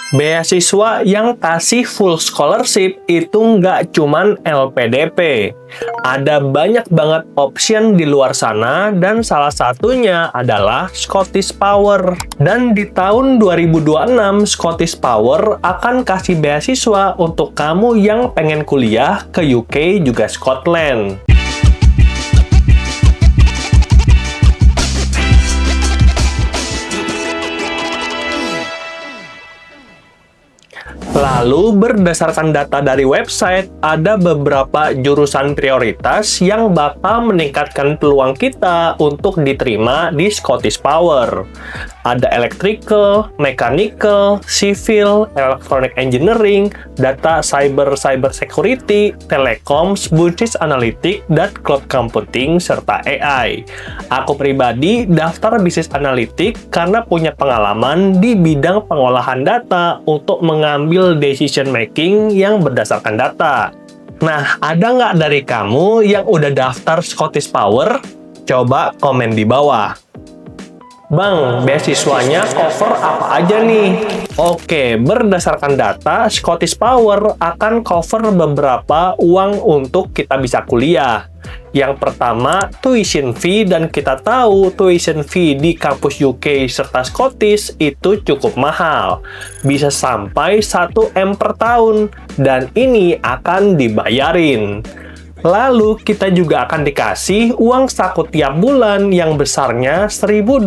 Beasiswa yang kasih full scholarship itu nggak cuman LPDP. Ada banyak banget option di luar sana dan salah satunya adalah Scottish Power. Dan di tahun 2026, Scottish Power akan kasih beasiswa untuk kamu yang pengen kuliah ke UK juga Scotland. Lalu, berdasarkan data dari website, ada beberapa jurusan prioritas yang bakal meningkatkan peluang kita untuk diterima di Scottish Power. Ada electrical, mechanical, civil, electronic engineering, data cyber security, telecoms, business analytics, dan cloud computing, serta AI. Aku pribadi daftar bisnis analitik karena punya pengalaman di bidang pengolahan data untuk mengambil decision making yang berdasarkan data. Nah, ada nggak dari kamu yang udah daftar Scottish Power? Coba komen di bawah. Bang, beasiswanya cover apa aja nih? Oke, berdasarkan data, Scottish Power akan cover beberapa uang untuk kita bisa kuliah. Yang pertama, tuition fee, dan kita tahu tuition fee di kampus UK serta Scottish itu cukup mahal. Bisa sampai 1 M per tahun, dan ini akan dibayarin. Lalu, kita juga akan dikasih uang saku tiap bulan yang besarnya 1.200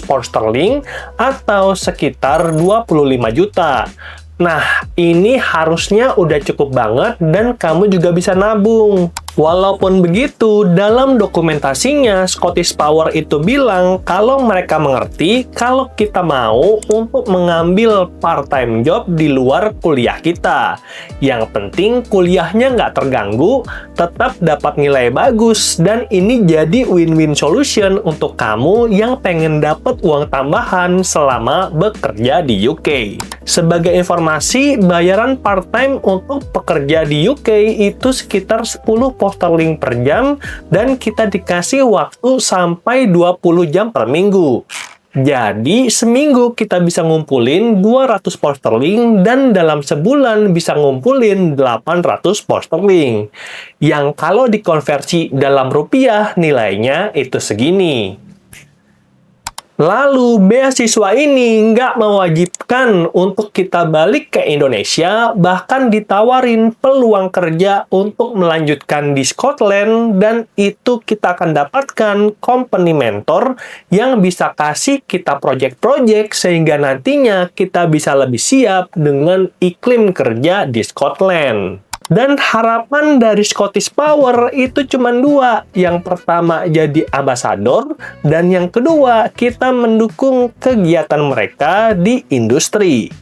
pound sterling atau sekitar 25 juta. Nah, ini harusnya udah cukup banget dan kamu juga bisa nabung. Walaupun begitu, dalam dokumentasinya Scottish Power itu bilang kalau mereka mengerti kalau kita mau untuk mengambil part-time job di luar kuliah kita. Yang penting kuliahnya nggak terganggu, tetap dapat nilai bagus, dan ini jadi win-win solution untuk kamu yang pengen dapat uang tambahan selama bekerja di UK. Sebagai informasi, bayaran part-time untuk pekerja di UK itu sekitar 10 pound sterling per jam, dan kita dikasih waktu sampai 20 jam per minggu. Jadi, seminggu kita bisa ngumpulin 200 pound sterling, dan dalam sebulan bisa ngumpulin 800 pound sterling. Yang kalau dikonversi dalam rupiah, nilainya itu segini. Lalu, beasiswa ini nggak mewajibkan untuk kita balik ke Indonesia, bahkan ditawarin peluang kerja untuk melanjutkan di Scotland, dan itu kita akan dapatkan company mentor yang bisa kasih kita project-project sehingga nantinya kita bisa lebih siap dengan iklim kerja di Scotland. Dan harapan dari Scottish Power itu cuma 2. Yang pertama jadi ambasador, dan yang kedua kita mendukung kegiatan mereka di industri.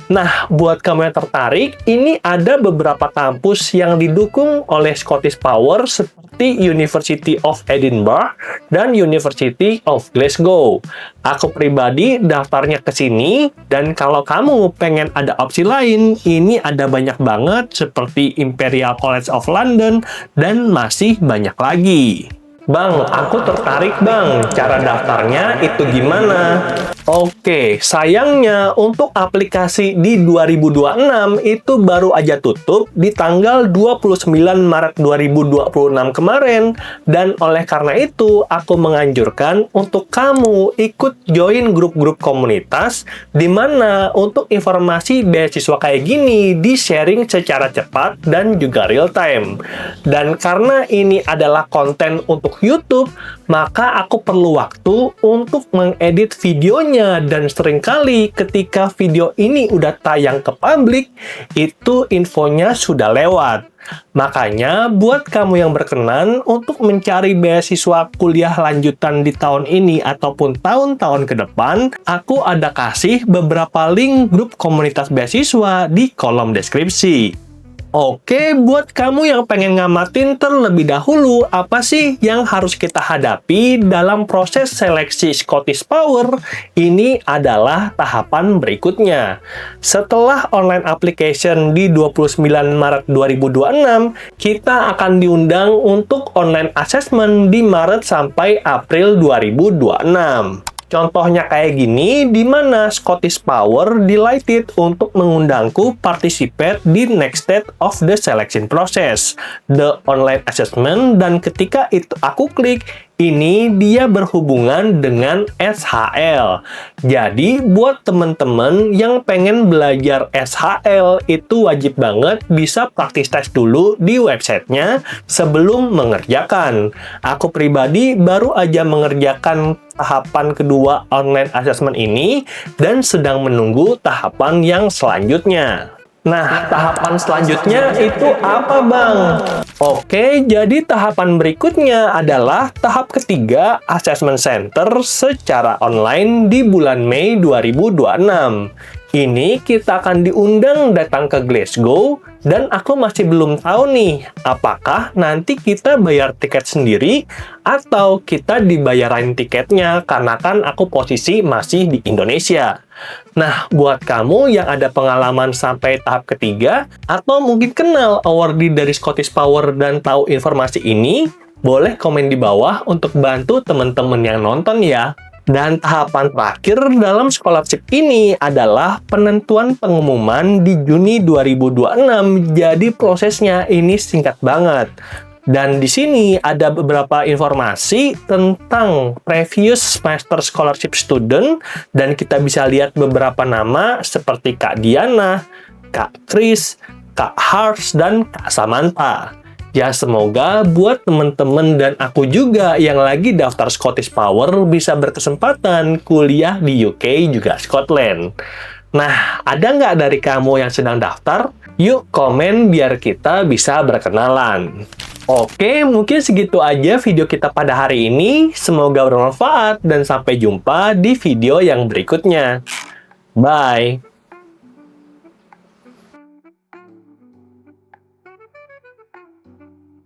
Nah, buat kamu yang tertarik, ini ada beberapa kampus yang didukung oleh Scottish Power seperti University of Edinburgh dan University of Glasgow. Aku pribadi daftarnya ke sini, dan kalau kamu pengen ada opsi lain, ini ada banyak banget seperti Imperial College of London dan masih banyak lagi. Bang, aku tertarik bang, cara daftarnya itu gimana? Oke, sayangnya untuk aplikasi di 2026 itu baru aja tutup di tanggal 29 Maret 2026 kemarin, dan oleh karena itu aku menganjurkan untuk kamu ikut join grup-grup komunitas di mana untuk informasi beasiswa kayak gini di-sharing secara cepat dan juga real time. Dan karena ini adalah konten untuk YouTube, maka aku perlu waktu untuk mengedit videonya, dan seringkali ketika video ini udah tayang ke publik, itu infonya sudah lewat. Makanya, buat kamu yang berkenan untuk mencari beasiswa kuliah lanjutan di tahun ini ataupun tahun-tahun ke depan, aku ada kasih beberapa link grup komunitas beasiswa di kolom deskripsi. Oke, buat kamu yang pengen ngamatin terlebih dahulu apa sih yang harus kita hadapi dalam proses seleksi Scottish Power, ini adalah tahapan berikutnya. Setelah online application di 29 Maret 2026, kita akan diundang untuk online assessment di Maret sampai April 2026. Contohnya kayak gini, di mana Scottish Power delighted untuk mengundangku participate di next step of the selection process, the online assessment, dan ketika itu aku klik, ini dia berhubungan dengan SHL. Jadi, buat teman-teman yang pengen belajar SHL, itu wajib banget bisa praktis tes dulu di websitenya sebelum mengerjakan. Aku pribadi baru aja mengerjakan tahapan kedua online assessment ini dan sedang menunggu tahapan yang selanjutnya. Nah, tahapan selanjutnya itu apa, Bang? Oke, jadi tahapan berikutnya adalah tahap ketiga Assessment Center secara online di bulan Mei 2026. Ini kita akan diundang datang ke Glasgow dan aku masih belum tahu nih apakah nanti kita bayar tiket sendiri atau kita dibayarin tiketnya karena kan aku posisi masih di Indonesia. Nah, buat kamu yang ada pengalaman sampai tahap ketiga atau mungkin kenal awardee dari Scottish Power dan tahu informasi ini, boleh komen di bawah untuk bantu teman-teman yang nonton ya. Dan tahapan terakhir dalam scholarship ini adalah penentuan pengumuman di Juni 2026. Jadi prosesnya ini singkat banget. Dan di sini ada beberapa informasi tentang previous semester scholarship student dan kita bisa lihat beberapa nama seperti Kak Diana, Kak Chris, Kak Hars, dan Kak Samantha. Ya, semoga buat teman-teman dan aku juga yang lagi daftar Scottish Power bisa berkesempatan kuliah di UK juga Scotland. Nah, ada nggak dari kamu yang sedang daftar? Yuk komen biar kita bisa berkenalan. Oke, mungkin segitu aja video kita pada hari ini. Semoga bermanfaat dan sampai jumpa di video yang berikutnya. Bye!